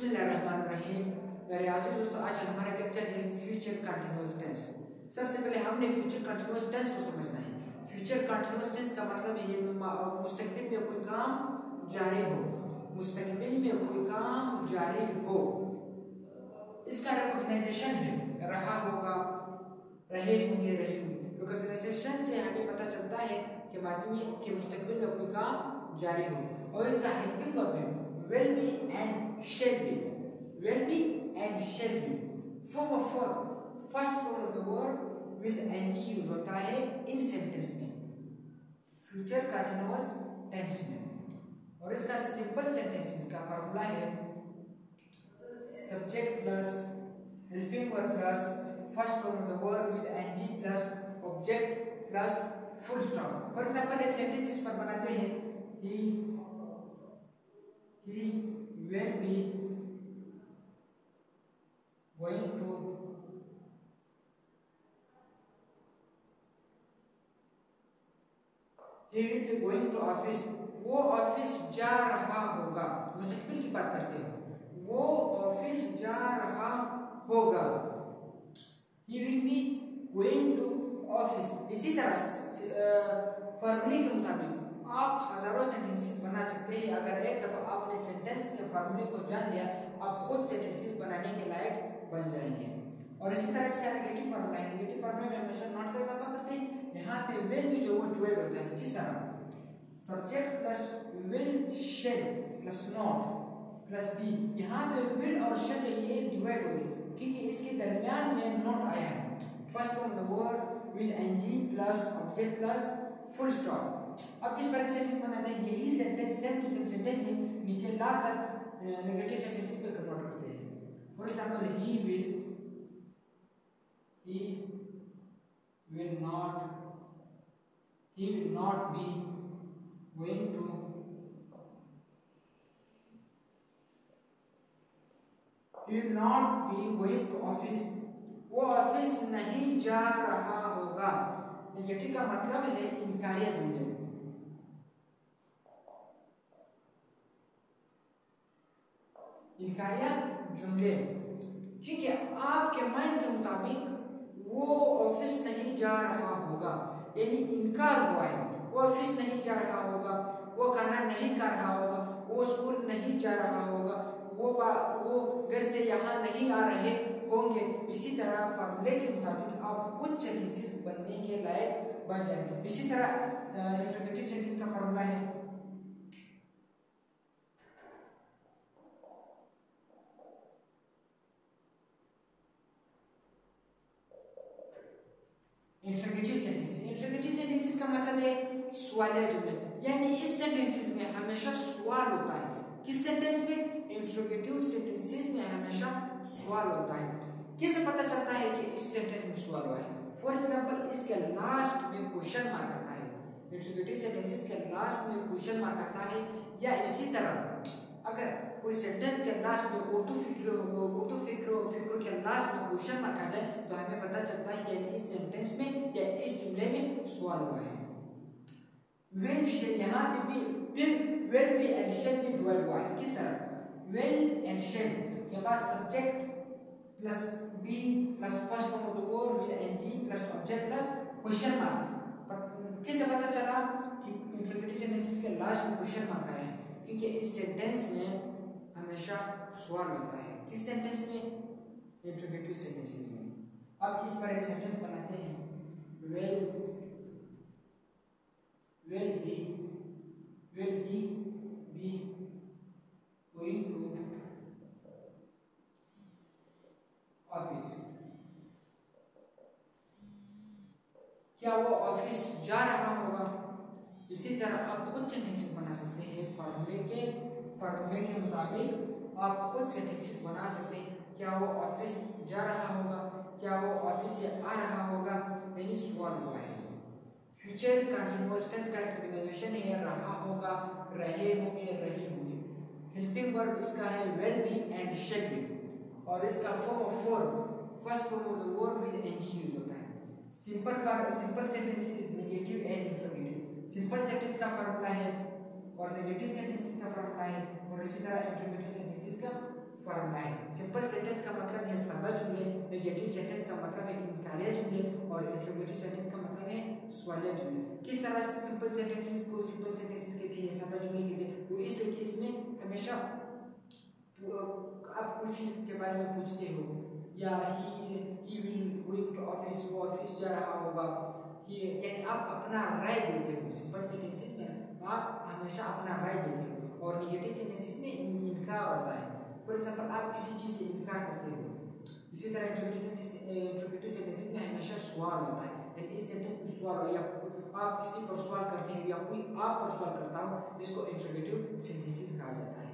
बिस्मिल्लाहिर्रहमानिर्रहीम। मेरे अज़ीज़ दोस्तों, आज हमारा लेक्चर है फ्यूचर कंटिन्यूअस टेंस। सबसे पहले हमने फ्यूचर कंटिन्यूअस टेंस को समझना है। फ्यूचर कंटिन्यूअस टेंस का मतलब है ये मुस्तकबिल में कोई काम जारी हो, मुस्तकबिल में कोई काम जारी हो। इसका रिकॉग्नाइजेशन है रहा होगा, रहे होंगे, रही होंगी। रिकॉग्नाइजेशन से हमें पता चलता है कि माजी में कि मुस्तकबिल में कोई काम जारी हो। और इसका हेल्पिंग वर्ब है will be and shall be, will be and shall be। form of verb, first form of the verb with ing use होता है इन सेंटेंस में, फ्यूचर कंटीन्यूअस टेंस में। और इसका सिंपल सेंटेंस, इसका फॉर्मूला है subject plus helping verb plus first form of the verb with ing plus object plus full stop. For example एक sentence इस पर बनाते हैं, he will be going to office. वो ऑफिस जा रहा होगा, मुस्तकबिल की बात करते हैं, वो ऑफिस जा रहा होगा। he will be going to office. इसी तरह फॉर्मूले के मुताबिक आप हजारों सेंटेंसेस बना सकते हैं। अगर एक दफा आपने सेंटेंस के फार्मूले को जान लिया, आप खुद सेंटेंसेस बनाने के लायक बन जाएंगे। और इसी तरह इसका नेगेटिव फार्मूला है। नेगेटिव फार्मूले में हमेशा नॉट का इजाफा करते हैं। यहाँ पे विल भी जो वो डिवाइड होता है, किस तरह? Subject plus will shall plus not plus be. यहाँ पे विल और शेल ये डिवाइड होगी क्योंकि इसके दरमियान में नॉट आया है। First form the verb will ing plus object plus full stop. अब इस पर सेंटेंस बनाते हैं, यही sentence same to same sentence है, नीचे लाकर नेगेटिव सेंटेंसेस पे कन्वर्ट करते हैं। For example he will not be going to office. वो ऑफिस नहीं जा रहा होगा। नेगेटिव का मतलब है इनकारिया जुमले। इनकारिया जुमले क्योंकि आपके माइंड के मुताबिक वो ऑफिस नहीं जा रहा होगा, यानी इनकार हुआ है। वो ऑफिस नहीं जा रहा होगा, वो खाना नहीं खा रहा होगा, वो स्कूल नहीं जा रहा होगा, वो घर से यहाँ नहीं आ रहे होंगे। इसी तरह फॉर्मूले के मुताबिक आप कुछ सेंटेंसेस बनने के लायक बन जाएंगे। इसी तरह इंट्रोगेटिव सेंटेंस का फॉर्मूला है इंट्रोगेटिव सेंटेंसेस। इंट्रोगेटिव सेंटेंसेस का मतलब है सवालिया जुमले, यानी इस सेंटेंसेस में हमेशा सवाल होता है। किस सेंटेंस में? इंट्रोगेटिव सेंटेंसेस में हमेशा सवाल होता है। किससे पता चलता है कि इस सेंटेंस में सवाल हुआ है? फॉर एग्जांपल इसके लास्ट में क्वेश्चन मार्क आता है। इंट्रोगेटिव सेंटेंसेस के लास्ट में क्वेश्चन मार्क आता है। या इसी तरह अगर कोई सेंटेंस के लास्ट में उर्दू फिक्र के लास्ट में क्वेश्चन मार्क आ जाए तो हमें पता चलता है कि इस सेंटेंस में या इस जुमले में सवाल हुआ है। विल शेल, यहाँ पे भी फिर विल भी एंड शेल भी डिवाइड हुआ है। किस तरह? विल एंड शेल के बाद subject plus be plus first form of the verb with ing plus object plus question mark. किससे पता चला कि इंट्रोगेटिव सेंटेंसेस के लास्ट में क्वेश्चन मार्क आया है? क्योंकि इस सेंटेंस में हमेशा सवाल होता है। किस सेंटेंस में? इंट्रोगेटिव सेंटेंसेस में। अब इस पर एक सेंटेंस बनाते हैं, will he be going to office. क्या वो ऑफिस जा रहा होगा? इसी तरह आप खुद सेंटेंसेस बना सकते हैं। फॉर्मूले के मुताबिक आप खुद सेंटेंसेस बना सकते हैं। क्या वो ऑफिस जा रहा होगा? क्या वो ऑफिस से आ रहा होगा? यानी सवाल हुआ है। फ्यूचर कंटीन्यूअस टेंस का रिकॉग्निशन है रहा होगा, रहे होंगे, रही होंगे। हेल्पिंग वर्ब इसका है will be and shall be. और इसका form of verb first form of the verb with ing use होता है। Simple sentence is negative and interrogative. Simple sentence का फॉर्मूला है और नेगेटिव सेंटेंसेस का फॉर्मूला है, और इसी तरह इंट्रोगेटिव सेंटेंसेस का फॉर्मूला है। सिंपल सेंटेंस का मतलब है सादा जुमले, नेगेटिव सेंटेंस का मतलब है इनकारिया जुमले और इंट्रोगेटिव सेंटेंस का मतलब है सवालिया जुमले। किस तरह से सिंपल सेंटेंसेस को सिंपल सेंटेंसेस कहते हैं, सादा जुमले कहते हैं, वो इसलिए कि इसमें हमेशा आप कुछ चीज के बारे में पूछते हो, या he will going to office, वो ऑफिस जा रहा होगा, यानी आप अपना राय देते हो। सिंपल सेंटेंसेस में आप हमेशा अपना राय देते हो, और नेगेटिव सेंटेंसेस में इनकार होता है। फॉर एग्जांपल आप किसी चीज से इनकार करते हो। इसी तरह इंट्रोगेटिव सेंटेंसेस में हमेशा सवाल होता है, यानी इस सेंटेंस में सवाल हो, या आप किसी पर सवाल करते हैं या कोई आप पर सवाल करता हो, इसको इंट्रोगेटिव सेंटेंसेस कहा जाता है।